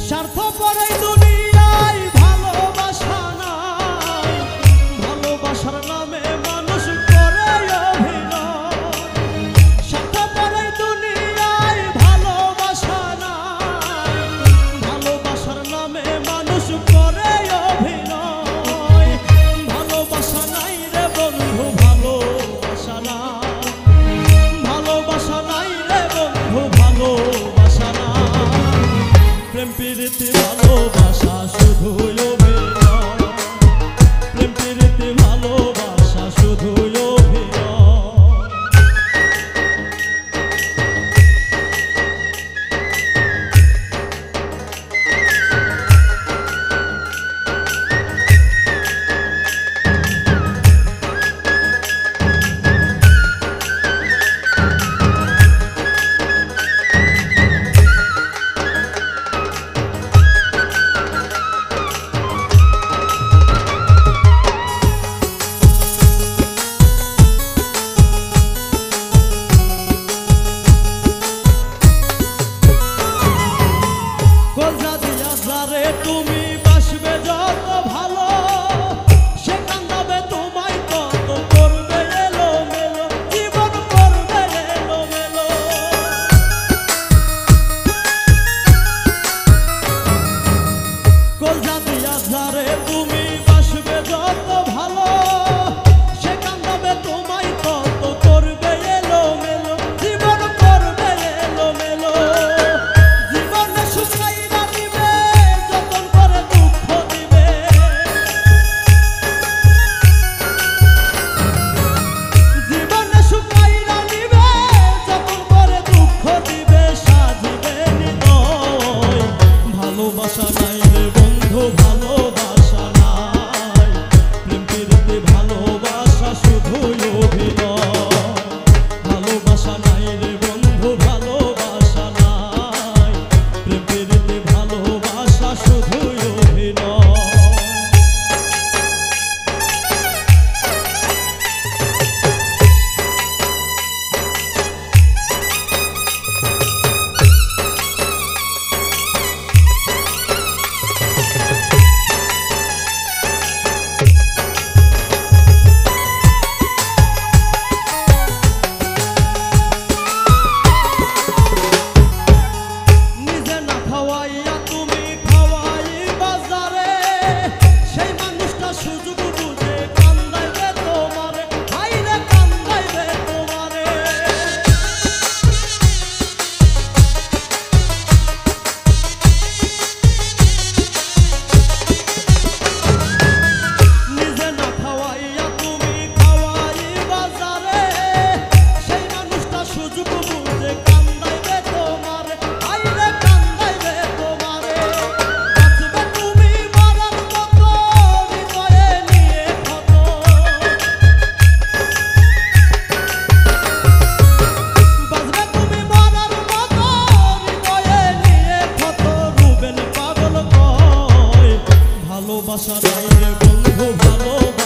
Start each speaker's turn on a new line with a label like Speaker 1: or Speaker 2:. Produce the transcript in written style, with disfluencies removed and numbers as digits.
Speaker 1: স্বার্থপর এই দুনিয়ায় ভালোবাসা নাই, ভালোবাসার নামে মানুষ করে অভিনয়। স্বার্থপর এই দুনিয়ায় ভালোবাসা নাই, ভালোবাসার নামে মানুষ করে অভিনয়। ভালোবাসা নাই রে বন্ধু, ভালোবাসা নাই, ভালোবাসা নাই রে বন্ধু, ভালোবাসা নাই। প্রেম প্রীতি ভালোবাসা শুধুই অভিনয়, প্রেম প্রীতি ভালোবাসা শুধুই অভিনয়। তুমি বাসবে যত ভালো, সে কান্দাবে তোমায় তত করবে এলো মেলো, জীবন করবে এলো মেলো। কলজা দিয়া ধারে তুমি বাসবে যত ভালো, সে কান্দাবে তোমায় তত করবে এলো মেলো, জীবন করবে এলো মেলো। জীবনে শুকাই ভালোবাসা নাই রে বন্ধু, ভালোবাসা নাই, প্রেম প্রীতি ভালোবাসা শুধুই অভিনয়। ভালোবাসা নাই রে বন্ধু, ভালোবাসা নাই, প্রেম প্রীতি ভালোবাসা শুধুই অভিনয়। ভালোবাসা নাই রে বন্ধু, ভালোবাসা